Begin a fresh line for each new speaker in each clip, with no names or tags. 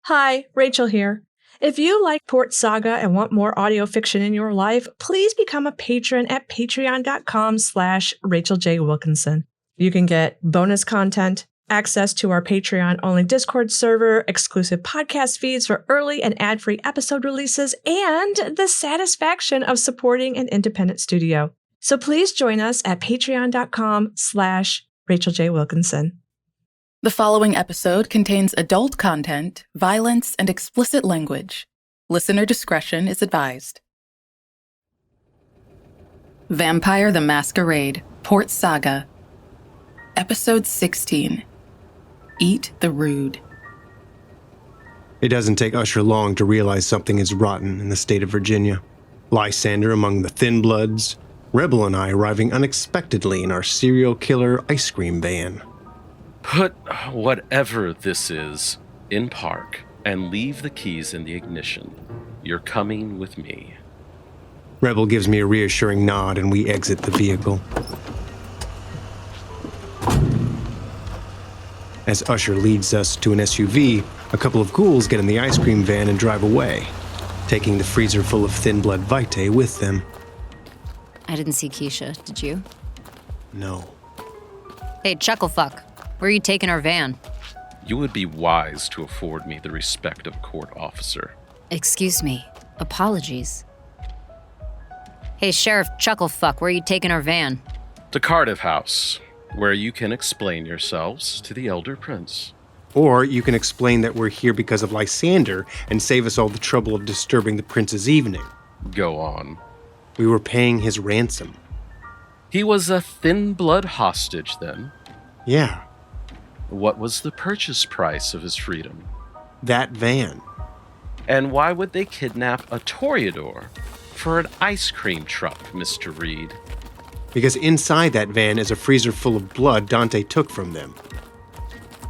Hi, Rachel here. If you like Port Saga and want more audio fiction in your life, please become a patron at patreon.com/Rachel J. Wilkinson. You can get bonus content, access to our Patreon-only Discord server, exclusive podcast feeds for early and ad-free episode releases, and the satisfaction of supporting an independent studio. So please join us at patreon.com/Rachel J. Wilkinson.
The following episode contains adult content, violence, and explicit language. Listener discretion is advised. Vampire the Masquerade, Port Saga. Episode 16. Eat the Rude.
It doesn't take Usher long to realize something is rotten in the state of Virginia. Lysander among the thin bloods, Rebel and I arriving unexpectedly in our serial killer ice cream van.
Put whatever this is in park and leave the keys in the ignition. You're coming with me.
Rebel gives me a reassuring nod and we exit the vehicle. As Usher leads us to an SUV, a couple of ghouls get in the ice cream van and drive away, taking the freezer full of thin blood vitae with them.
I didn't see Keisha, did you?
No.
Hey, Chucklefuck. Where are you taking our van?
You would be wise to afford me the respect of a court officer.
Excuse me. Apologies. Hey, Sheriff Chucklefuck, where are you taking our van?
To Cardiff House, where you can explain yourselves to the elder prince.
Or you can explain that we're here because of Lysander and save us all the trouble of disturbing the prince's evening.
Go on.
We were paying his ransom.
He was a thin blood hostage then?
Yeah.
What was the purchase price of his freedom?
That van.
And why would they kidnap a toreador for an ice cream truck, Mr. Reed?
Because inside that van is a freezer full of blood Dante took from them.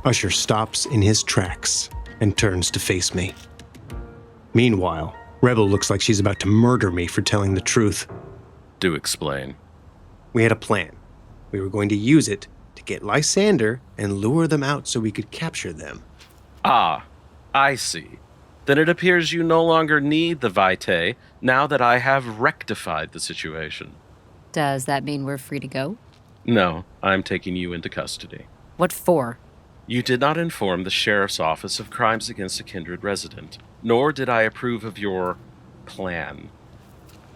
Usher stops in his tracks and turns to face me. Meanwhile, Rebel looks like she's about to murder me for telling the truth.
Do explain.
We had a plan. We were going to use it to get Lysander and lure them out so we could capture them.
Ah, I see. Then it appears you no longer need the vitae now that I have rectified the situation.
Does that mean we're free to go?
No, I'm taking you into custody.
What for?
You did not inform the Sheriff's Office of crimes against a kindred resident, nor did I approve of your plan,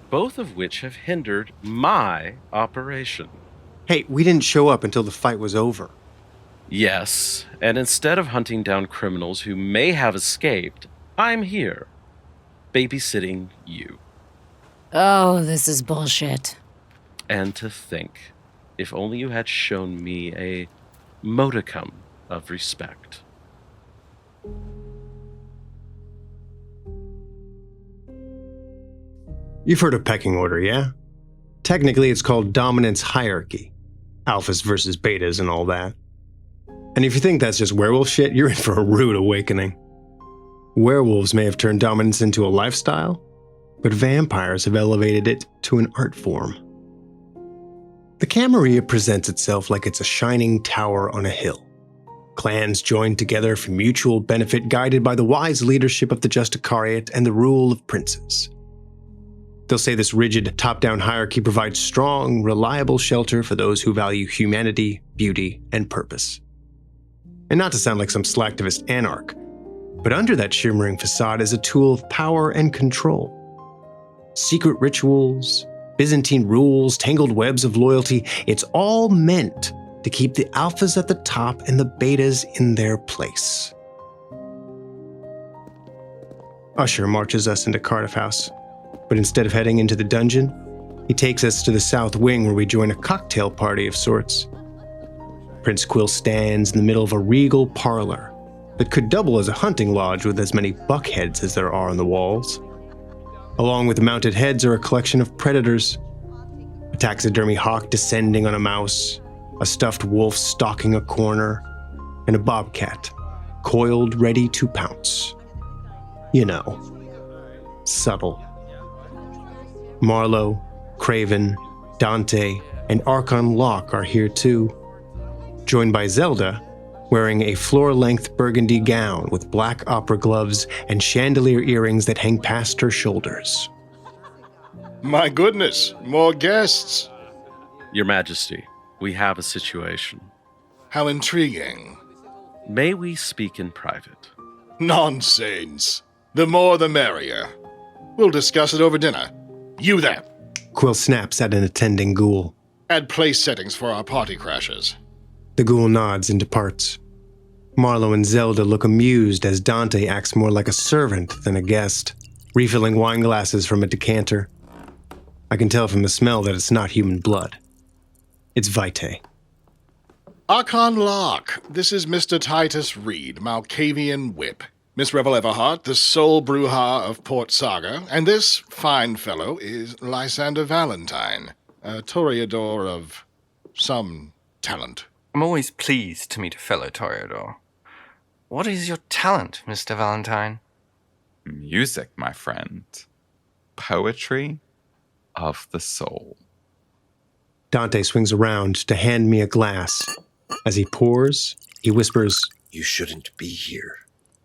both of which have hindered my operation.
Hey, we didn't show up until the fight was over.
Yes, and instead of hunting down criminals who may have escaped, I'm here, babysitting you.
Oh, this is bullshit.
And to think, if only you had shown me a modicum of respect.
You've heard of pecking order, yeah? Technically, it's called dominance hierarchy. Alphas versus betas and all that. And if you think that's just werewolf shit, you're in for a rude awakening. Werewolves may have turned dominance into a lifestyle, but vampires have elevated it to an art form. The Camarilla presents itself like it's a shining tower on a hill. Clans joined together for mutual benefit, guided by the wise leadership of the Justicariat and the rule of princes. They'll say this rigid, top-down hierarchy provides strong, reliable shelter for those who value humanity, beauty, and purpose. And not to sound like some slacktivist anarch, but under that shimmering facade is a tool of power and control. Secret rituals, Byzantine rules, tangled webs of loyalty, it's all meant to keep the alphas at the top and the betas in their place. Usher marches us into Cardiff House. But instead of heading into the dungeon, he takes us to the south wing where we join a cocktail party of sorts. Prince Quill stands in the middle of a regal parlor that could double as a hunting lodge with as many buckheads as there are on the walls. Along with the mounted heads are a collection of predators. A taxidermy hawk descending on a mouse, a stuffed wolf stalking a corner, and a bobcat coiled ready to pounce. You know, subtle. Marlowe, Craven, Dante, and Archon Locke are here too, joined by Zelda, wearing a floor-length burgundy gown with black opera gloves and chandelier earrings that hang past her shoulders.
My goodness, more guests.
Your Majesty, we have a situation.
How intriguing.
May we speak in private?
Nonsense. The more the merrier. We'll discuss it over dinner. You there.
Quill snaps at an attending ghoul.
Add place settings for our party crashers.
The ghoul nods and departs. Marlowe and Zelda look amused as Dante acts more like a servant than a guest, refilling wine glasses from a decanter. I can tell from the smell that it's not human blood. It's Vitae.
Archon Locke, this is Mr. Titus Reed, Malkavian Whip. Miss Rebel Everhart, the sole Bruja of Port Saga, and this fine fellow is Lysander Valentine, a toreador of some talent.
I'm always pleased to meet a fellow toreador. What is your talent, Mr. Valentine?
Music, my friend. Poetry of the soul.
Dante swings around to hand me a glass. As he pours, he whispers,
"You shouldn't be here."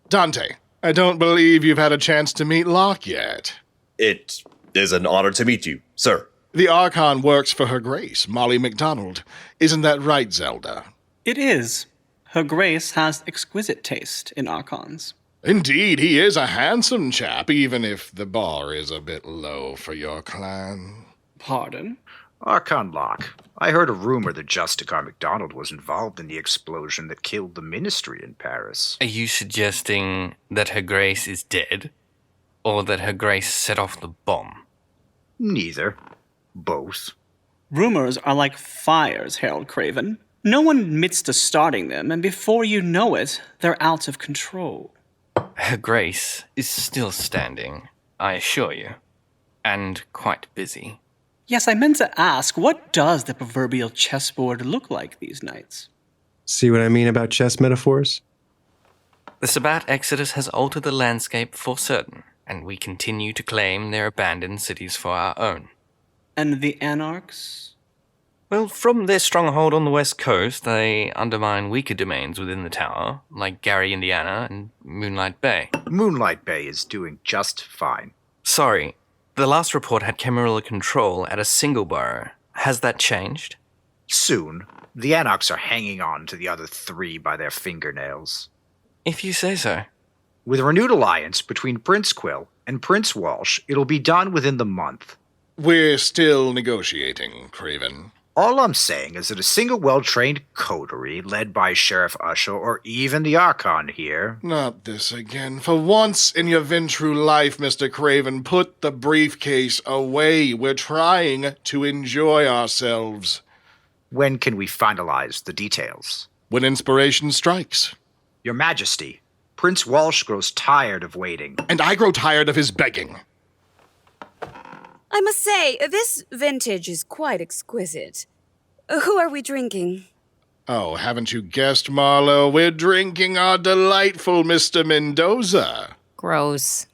Dante, I don't believe you've had a chance to meet Locke yet.
It is an honor to meet you, sir.
The Archon works for Her Grace, Molly MacDonald. Isn't that right, Zelda?
It is. Her Grace has exquisite taste in Archons.
Indeed, he is a handsome chap, even if the bar is a bit low for your clan.
Pardon?
Archon Locke, I heard a rumor that Justicar MacDonald was involved in the explosion that killed the Ministry in Paris.
Are you suggesting that Her Grace is dead? Or that Her Grace set off the bomb?
Neither. Both.
Rumors are like fires, Harold Craven. No one admits to starting them, and before you know it, they're out of control.
Her Grace is still standing, I assure you. And quite busy.
Yes, I meant to ask, what does the proverbial chessboard look like these nights?
See what I mean about chess metaphors?
The Sabbat Exodus has altered the landscape for certain, and we continue to claim their abandoned cities for our own.
And the Anarchs?
Well, from their stronghold on the west coast, they undermine weaker domains within the tower, like Gary, Indiana, and Moonlight Bay.
Moonlight Bay is doing just fine.
Sorry, the last report had Camarilla control at a single borough. Has that changed?
Soon. The Anarchs are hanging on to the other three by their fingernails.
If you say so.
With a renewed alliance between Prince Quill and Prince Walsh, it'll be done within the month.
We're still negotiating, Craven.
All I'm saying is that a single well-trained coterie led by Sheriff Usher or even the Archon here...
Not this again. For once in your Ventru life, Mr. Craven, put the briefcase away. We're trying to enjoy ourselves.
When can we finalize the details?
When inspiration strikes.
Your Majesty, Prince Walsh grows tired of waiting.
And I grow tired of his begging.
I must say, this vintage is quite exquisite. Who are we drinking?
Oh, haven't you guessed, Marlowe? We're drinking our delightful Mr. Mendoza.
Gross.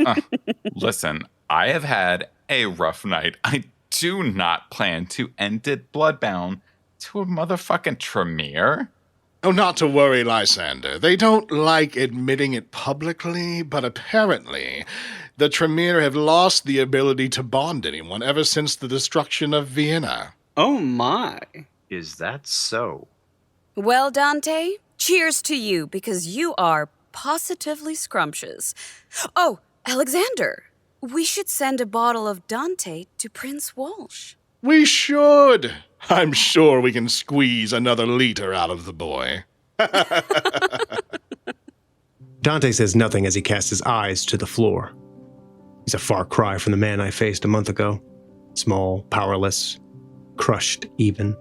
Listen, I have had a rough night. I do not plan to end it bloodbound to a motherfucking Tremere.
Oh, not to worry, Lysander. They don't like admitting it publicly, but apparently the Tremere have lost the ability to bond anyone ever since the destruction of Vienna.
Oh my.
Is that so?
Well, Dante, cheers to you, because you are positively scrumptious. Oh, Alexander, we should send a bottle of Dante to Prince Walsh.
We should. I'm sure we can squeeze another liter out of the boy.
Dante says nothing as he casts his eyes to the floor. He's a far cry from the man I faced a month ago. Small, powerless, crushed even.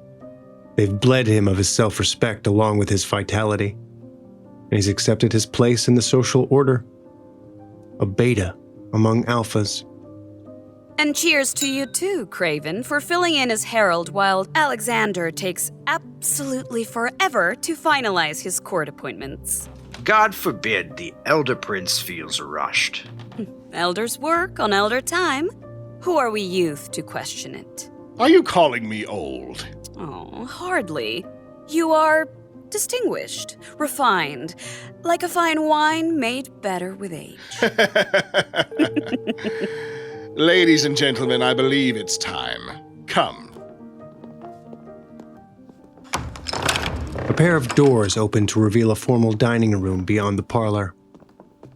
They've bled him of his self-respect along with his vitality. And he's accepted his place in the social order. A beta among alphas.
And cheers to you too, Craven, for filling in as herald while Alexander takes absolutely forever to finalize his court appointments.
God forbid the Elder Prince feels rushed.
Elders work on elder time. Who are we youth to question it?
Are you calling me old?
Oh, hardly. You are distinguished, refined, like a fine wine made better with age.
Ladies and gentlemen, I believe it's time. Come.
A pair of doors open to reveal a formal dining room beyond the parlor.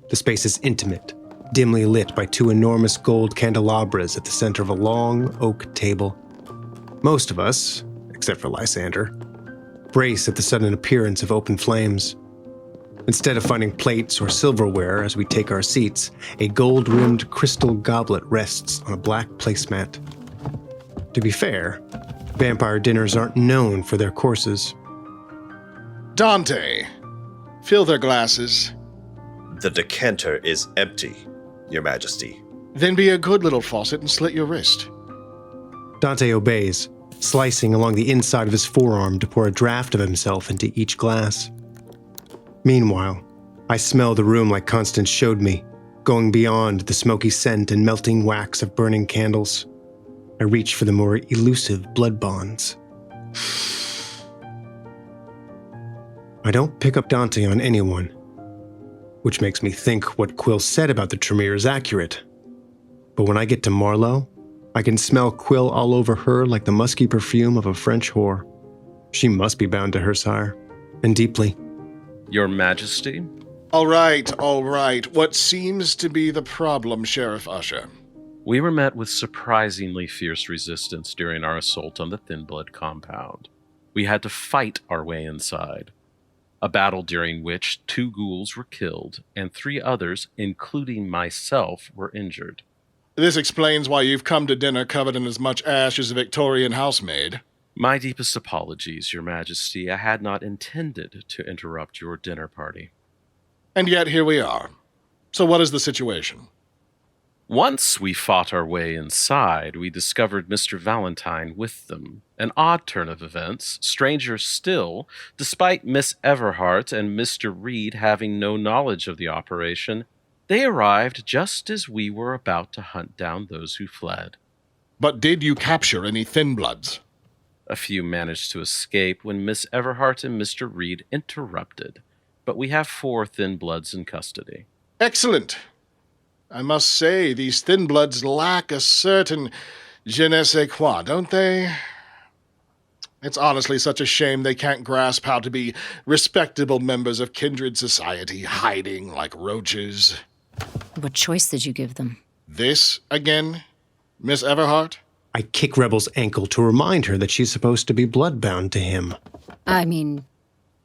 The space is intimate, dimly lit by two enormous gold candelabras at the center of a long oak table. Most of us, except for Lysander, brace at the sudden appearance of open flames. Instead of finding plates or silverware as we take our seats, a gold-rimmed crystal goblet rests on a black placemat. To be fair, vampire dinners aren't known for their courses.
Dante, fill their glasses.
The decanter is empty, Your Majesty.
Then be a good little faucet and slit your wrist.
Dante obeys, slicing along the inside of his forearm to pour a draft of himself into each glass. Meanwhile, I smell the room like Constance showed me, going beyond the smoky scent and melting wax of burning candles. I reach for the more elusive blood bonds. I don't pick up Dante on anyone, which makes me think what Quill said about the Tremere is accurate. But when I get to Marlowe, I can smell Quill all over her like the musky perfume of a French whore. She must be bound to her sire, and deeply.
Your Majesty?
All right. What seems to be the problem, Sheriff Usher?
We were met with surprisingly fierce resistance during our assault on the Thin Blood compound. We had to fight our way inside. A battle during which 2 ghouls were killed and 3 others, including myself, were injured.
This explains why you've come to dinner covered in as much ash as a Victorian housemaid.
My deepest apologies, Your Majesty. I had not intended to interrupt your dinner party.
And yet here we are. So what is the situation?
Once we fought our way inside, we discovered Mr. Valentine with them. An odd turn of events, stranger still, despite Miss Everhart and Mr. Reed having no knowledge of the operation, they arrived just as we were about to hunt down those who fled.
But did you capture any Thin Bloods?
A few managed to escape when Miss Everhart and Mr. Reed interrupted, but we have 4 Thin Bloods in custody.
Excellent. I must say, these Thin Bloods lack a certain je ne sais quoi, don't they? It's honestly such a shame they can't grasp how to be respectable members of kindred society, hiding like roaches.
What choice did you give them?
This again, Miss Everhart?
I kick Rebel's ankle to remind her that she's supposed to be bloodbound to him.
I mean,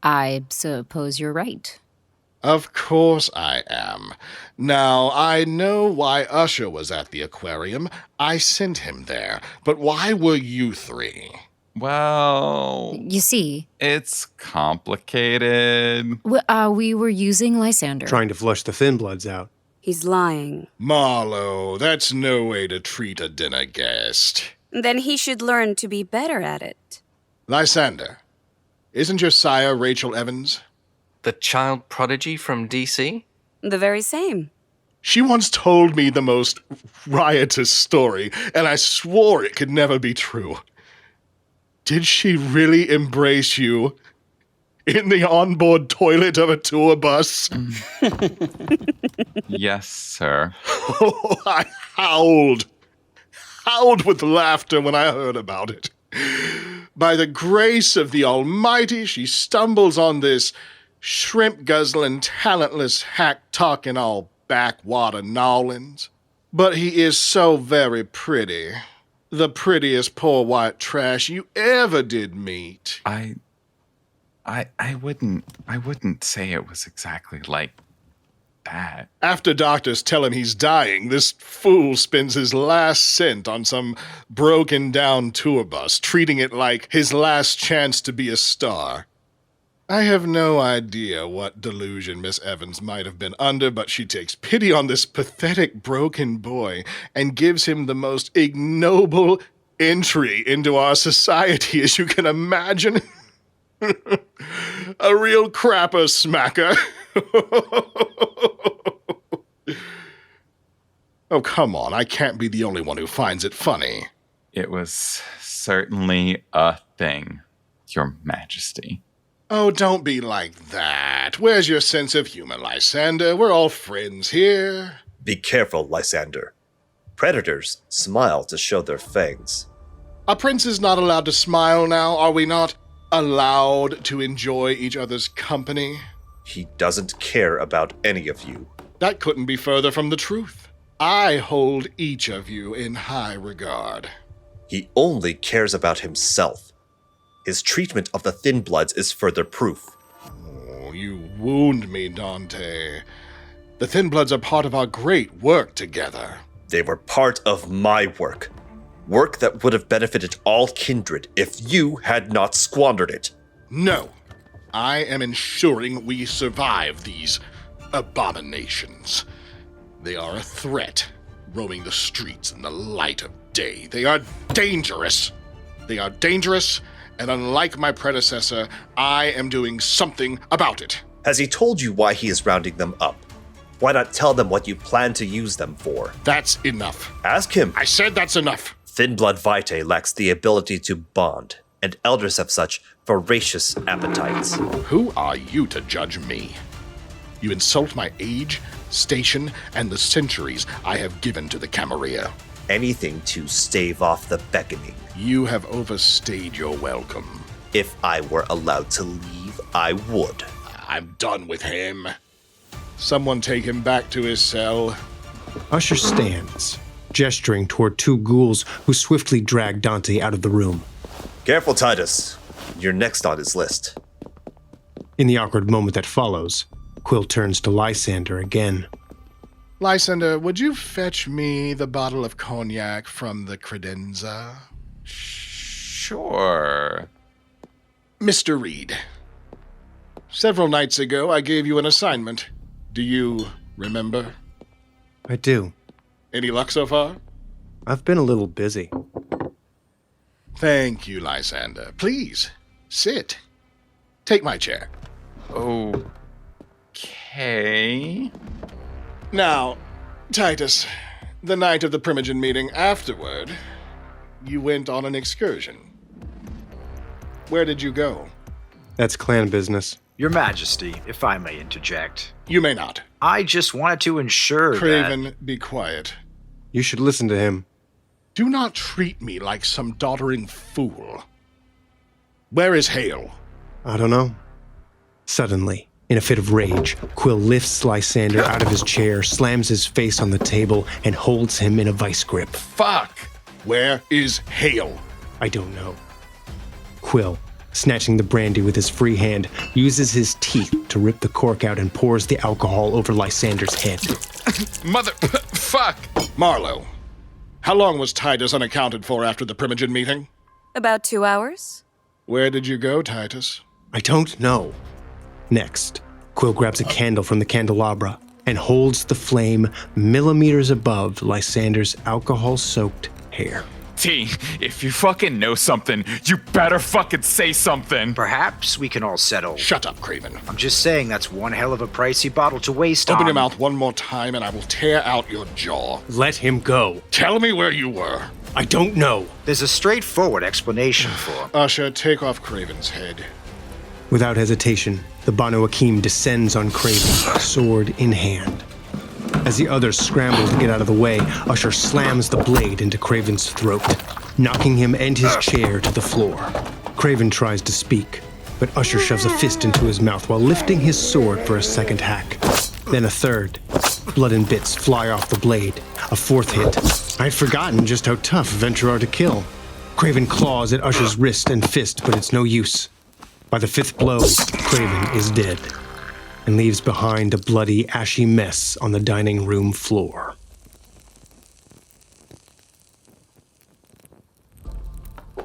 I suppose you're right.
Of course I am. Now, I know why Usher was at the aquarium. I sent him there. But why were you 3?
Well...
You see...
It's complicated.
We were using Lysander.
Trying to flush the Thin Bloods out.
He's lying.
Marlowe, that's no way to treat a dinner guest.
Then he should learn to be better at it.
Lysander, isn't your sire Rachel Evans?
The child prodigy from D.C.?
The very same.
She once told me the most riotous story, and I swore it could never be true. Did she really embrace you in the onboard toilet of a tour bus?
Yes, sir.
Oh, I howled with laughter when I heard about it. By the grace of the Almighty, she stumbles on this shrimp-guzzling, talentless hack talking all backwater Nolans. But he is so very pretty. The prettiest poor white trash you ever did meet.
I wouldn't say it was exactly like that.
After doctors tell him he's dying, this fool spends his last cent on some broken-down tour bus, treating it like his last chance to be a star. I have no idea what delusion Miss Evans might have been under, but she takes pity on this pathetic broken boy and gives him the most ignoble entry into our society as you can imagine. A real crapper smacker. Oh, come on. I can't be the only one who finds it funny.
It was certainly a thing, Your Majesty.
Oh, don't be like that. Where's your sense of humor, Lysander? We're all friends here.
Be careful, Lysander. Predators smile to show their fangs.
A prince is not allowed to smile now, are we not? Allowed to enjoy each other's company?
He doesn't care about any of you.
That couldn't be further from the truth. I hold each of you in high regard.
He only cares about himself. His treatment of the Thin Bloods is further proof.
Oh, you wound me, Dante. The Thin Bloods are part of our great work together.
They were part of my work. Work that would have benefited all kindred if you had not squandered it.
No. I am ensuring we survive these abominations. They are a threat, roaming the streets in the light of day. They are dangerous. They are dangerous, and unlike my predecessor, I am doing something about it.
Has he told you why he is rounding them up? Why not tell them what you plan to use them for?
That's enough.
Ask him.
I said that's enough.
Thin Blood Vitae lacks the ability to bond, and elders have such voracious appetites.
Who are you to judge me? You insult my age, station, and the centuries I have given to the Camarilla.
Anything to stave off the beckoning.
You have overstayed your welcome.
If I were allowed to leave, I would.
I'm done with him. Someone take him back to his cell.
Usher stands, gesturing toward two ghouls who swiftly drag Dante out of the room.
Careful, Titus. You're next on his list.
In the awkward moment that follows, Quill turns to Lysander again.
Lysander, would you fetch me the bottle of cognac from the credenza?
Sure.
Mr. Reed, several nights ago I gave you an assignment. Do you remember?
I do.
Any luck so far?
I've been a little busy.
Thank you, Lysander. Please, sit. Take my chair.
Okay.
Now, Titus, the night of the Primogen meeting afterward, you went on an excursion. Where did you go?
That's clan business.
Your Majesty, if I may interject.
You may not.
I just wanted to ensure
Craven, be quiet.
You should listen to him.
Do not treat me like some doddering fool. Where is Hale?
I don't know. Suddenly, in a fit of rage, Quill lifts Lysander out of his chair, slams his face on the table, and holds him in a vice grip.
Fuck! Where is Hale?
I don't know. Quill, snatching the brandy with his free hand, uses his teeth to rip the cork out and pours the alcohol over Lysander's head.
Fuck!
Marlowe, how long was Titus unaccounted for after the Primogen meeting?
About 2 hours.
Where did you go, Titus?
I don't know. Next, Quill grabs a candle from the candelabra and holds the flame millimeters above Lysander's alcohol-soaked hair.
T, if you fucking know something, you better fucking say something.
Perhaps we can all settle.
Shut up, Craven.
I'm just saying that's one hell of a pricey bottle to waste on.
Open your mouth one more time and I will tear out your jaw.
Let him go.
Tell me where you were.
I don't know.
There's a straightforward explanation for.
Usher, take off Craven's head.
Without hesitation, the Banu Hakim descends on Craven, sword in hand. As the others scramble to get out of the way, Usher slams the blade into Craven's throat, knocking him and his chair to the floor. Craven tries to speak, but Usher shoves a fist into his mouth while lifting his sword for a second hack. Then a third. Blood and bits fly off the blade. A fourth hit. I'd forgotten just how tough Venture are to kill. Craven claws at Usher's wrist and fist, but it's no use. By the fifth blow, Craven is dead and leaves behind a bloody, ashy mess on the dining room floor.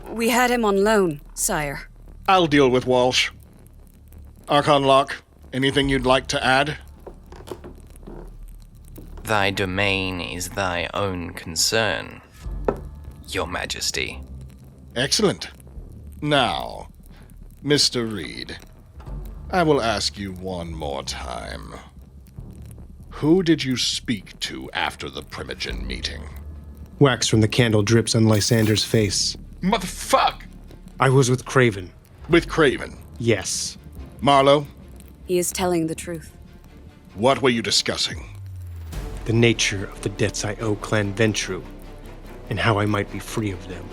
We had him on loan, sire.
I'll deal with Walsh. Archon Locke, anything you'd like to add?
Thy domain is thy own concern, Your Majesty.
Excellent. Now, Mr. Reed, I will ask you one more time. Who did you speak to after the Primogen meeting?
Wax from the candle drips on Lysander's face.
Motherfuck!
I was with Craven.
With Craven?
Yes.
Marlowe,
He is telling the truth.
what were you discussing?
The nature of the debts I owe Clan Ventru, and how I might be free of them.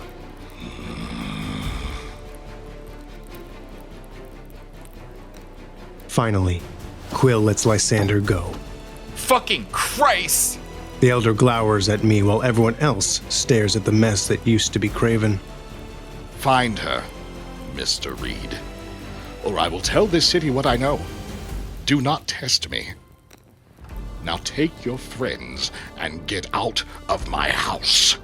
Finally, Quill lets Lysander go.
Fucking Christ!
The Elder glowers at me while everyone else stares at the mess that used to be Craven.
Find her, Mr. Reed, or I will tell this city what I know. Do not test me. Now take your friends and get out of my house.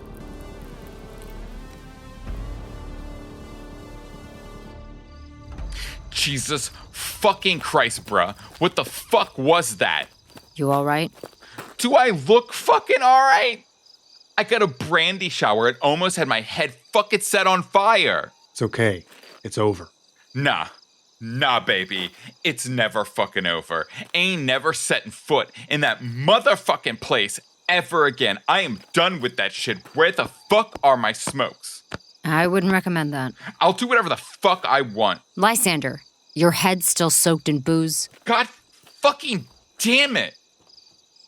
Jesus fucking Christ, bruh. What the fuck was that?
You alright?
Do I look fucking alright? I got a brandy shower. It almost had my head fucking set on fire.
It's okay. It's over.
Nah, baby. It's never fucking over. Ain't never setting foot in that motherfucking place ever again. I am done with that shit. Where the fuck are my smokes?
I wouldn't recommend that.
I'll do whatever the fuck I want.
Lysander, your head's still soaked in booze.
God fucking damn it.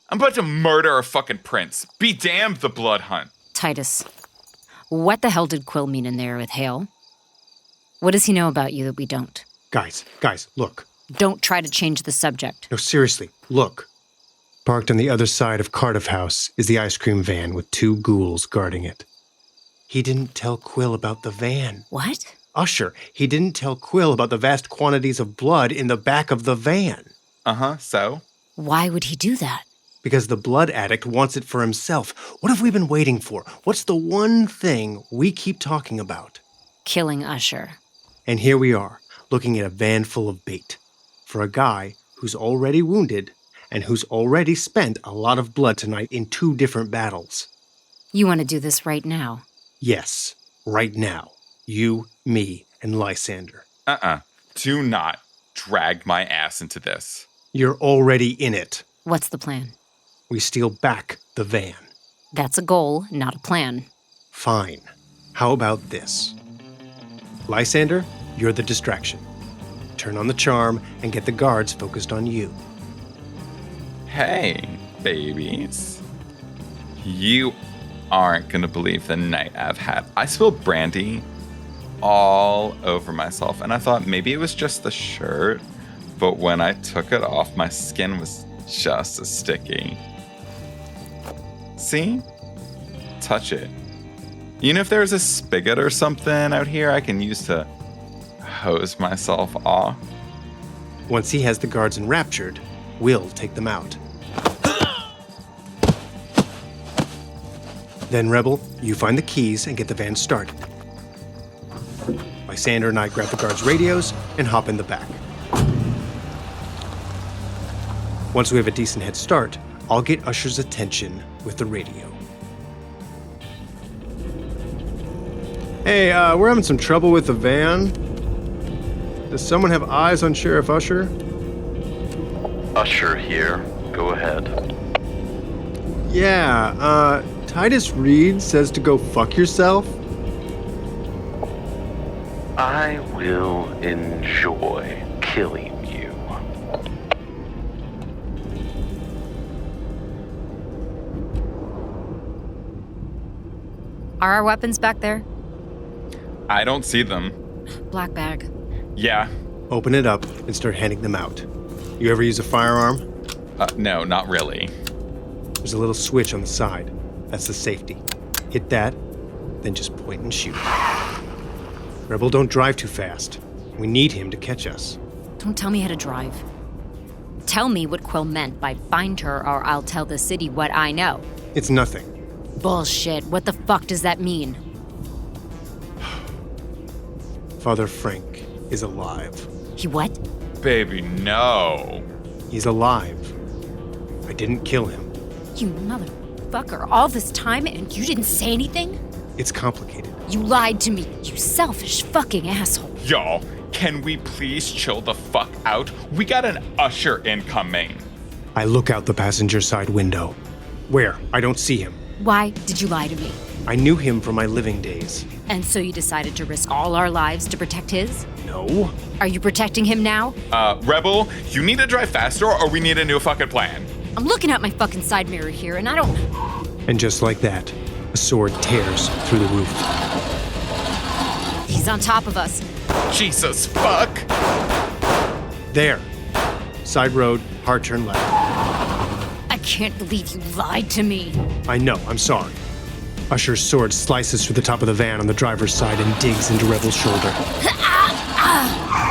I'm about to murder a fucking prince. Be damned the blood hunt.
Titus, what the hell did Quill mean in there with Hale? What does he know about you that we don't?
Guys, look.
Don't try to change the subject.
No, seriously, look. Parked on the other side of Cardiff House is the ice cream van with 2 ghouls guarding it. He didn't tell Quill about the van.
What?
Usher, he didn't tell Quill about the vast quantities of blood in the back of the van.
So?
Why would he do that?
Because the blood addict wants it for himself. What have we been waiting for? What's the one thing we keep talking about?
Killing Usher.
And here we are, looking at a van full of bait. For a guy who's already wounded and who's already spent a lot of blood tonight in 2 different battles.
You want to do this right now?
Yes, right now. You, me, and Lysander.
Do not drag my ass into this.
You're already in it.
What's the plan?
We steal back the van.
That's a goal, not a plan.
Fine. How about this? Lysander, you're the distraction. Turn on the charm and get the guards focused on you.
Hey, babies. You aren't gonna believe the night I've had. I spilled brandy all over myself, and I thought maybe it was just the shirt, but when I took it off, my skin was just as sticky. See? Touch it. You know, if there's a spigot or something out here I can use to hose myself off.
Once he has the guards enraptured, we'll take them out. Then, Rebel, you find the keys and get the van started. Lysander and I grab the guards' radios and hop in the back. Once we have a decent head start, I'll get Usher's attention with the radio. Hey, we're having some trouble with the van. Does someone have eyes on Sheriff Usher?
Usher here. Go ahead.
Yeah, Titus Reed says to go fuck yourself.
I will enjoy killing you.
Are our weapons back there?
I don't see them.
Black bag.
Yeah.
Open it up and start handing them out. You ever use a firearm?
No, not really.
There's a little switch on the side. That's the safety. Hit that, then just point and shoot. Rebel, don't drive too fast. We need him to catch us.
Don't tell me how to drive. Tell me what Quill meant by find her or I'll tell the city what I know.
It's nothing.
Bullshit. What the fuck does that mean?
Father Frank is alive.
He what?
Baby, no.
He's alive. I didn't kill him.
You motherfucker. All this time and you didn't say anything?
It's complicated.
You lied to me, you selfish fucking asshole.
Y'all, can we please chill the fuck out? We got an Usher incoming.
I look out the passenger side window. Where? I don't see him.
Why did you lie to me?
I knew him from my living days.
And so you decided to risk all our lives to protect his?
No.
Are you protecting him now?
Rebel, you need to drive faster or we need a new fucking plan.
I'm looking at my fucking side mirror here and I don't...
And just like that, a sword tears through the roof.
He's on top of us.
Jesus fuck.
There. Side road, hard turn left.
I can't believe you lied to me.
I know, I'm sorry. Usher's sword slices through the top of the van on the driver's side and digs into Rebel's shoulder.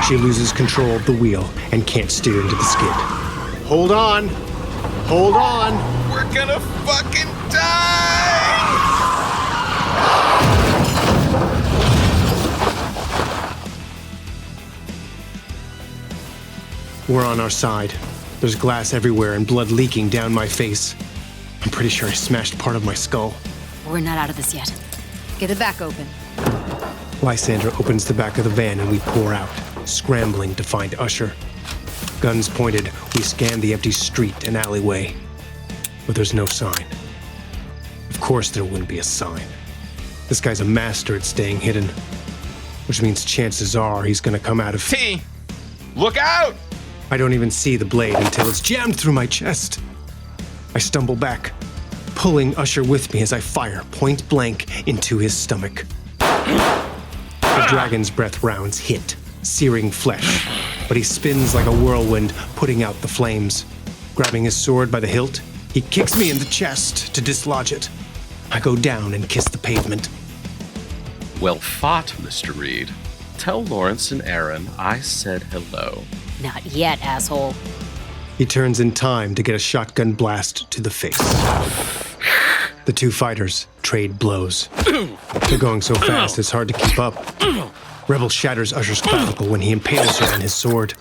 She loses control of the wheel and can't steer into the skid. Hold on! Hold on!
We're gonna fucking die!
We're on our side. There's glass everywhere and blood leaking down my face. I'm pretty sure I smashed part of my skull.
We're not out of this yet. Get the back open.
Lysander opens the back of the van and we pour out, scrambling to find Usher. Guns pointed, we scan the empty street and alleyway. But there's no sign. Of course there wouldn't be a sign. This guy's a master at staying hidden. Which means chances are he's gonna come out of...
T! Look out!
I don't even see the blade until it's jammed through my chest. I stumble back, pulling Usher with me as I fire point blank into his stomach. The dragon's breath rounds hit, searing flesh, but he spins like a whirlwind, putting out the flames. Grabbing his sword by the hilt, he kicks me in the chest to dislodge it. I go down and kiss the pavement.
Well fought, Mr. Reed. Tell Lawrence and Aaron I said hello.
Not yet, asshole.
He turns in time to get a shotgun blast to the face. The two fighters trade blows. They're going so fast it's hard to keep up. Rebel shatters Usher's clavicle when he impales her on his sword.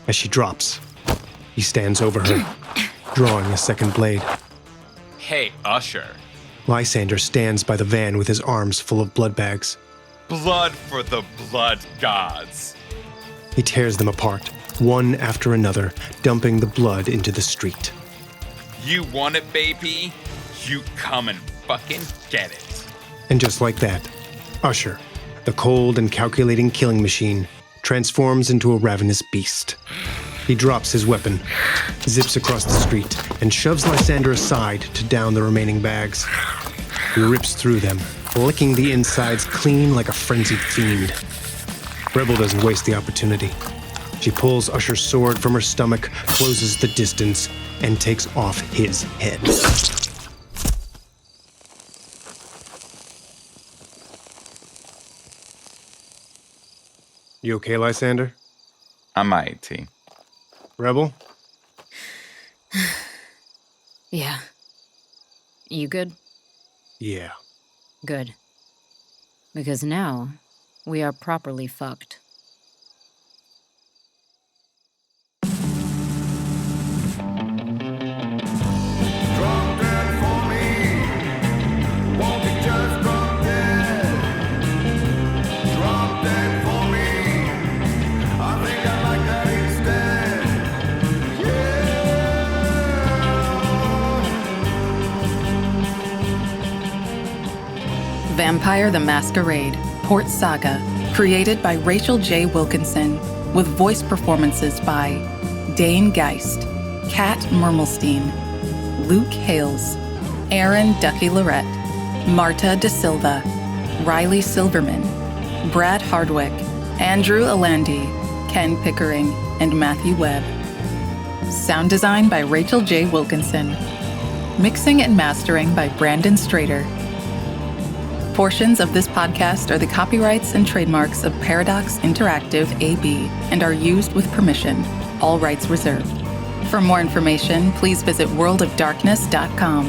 As she drops, he stands over her, drawing a second blade.
Hey, Usher.
Lysander stands by the van with his arms full of blood bags.
Blood for the blood gods.
He tears them apart, one after another, dumping the blood into the street.
You want it, baby? You come and fucking get it.
And just like that, Usher, the cold and calculating killing machine, transforms into a ravenous beast. He drops his weapon, zips across the street, and shoves Lysander aside to down the remaining bags. He rips through them, licking the insides clean like a frenzied fiend. Rebel doesn't waste the opportunity. She pulls Usher's sword from her stomach, closes the distance, and takes off his head. You okay, Lysander?
I might, T.
Rebel?
Yeah. You good?
Yeah.
Good. Because now, we are properly fucked.
Vampire the Masquerade, Port Saga, created by Rachel J. Wilkinson, with voice performances by Dain Geist, Kat Mermelstein, Luke Hales, Aaron Duckie Lirette, Marta de Silva, Riley Silverman, Brad Hardwicke, Andrew Alandy, Ken Pickering, and Matthew Webb. Sound design by Rachel J. Wilkinson. Mixing and mastering by Brandon Strader. Portions of this podcast are the copyrights and trademarks of Paradox Interactive AB and are used with permission. All rights reserved. For more information, please visit worldofdarkness.com.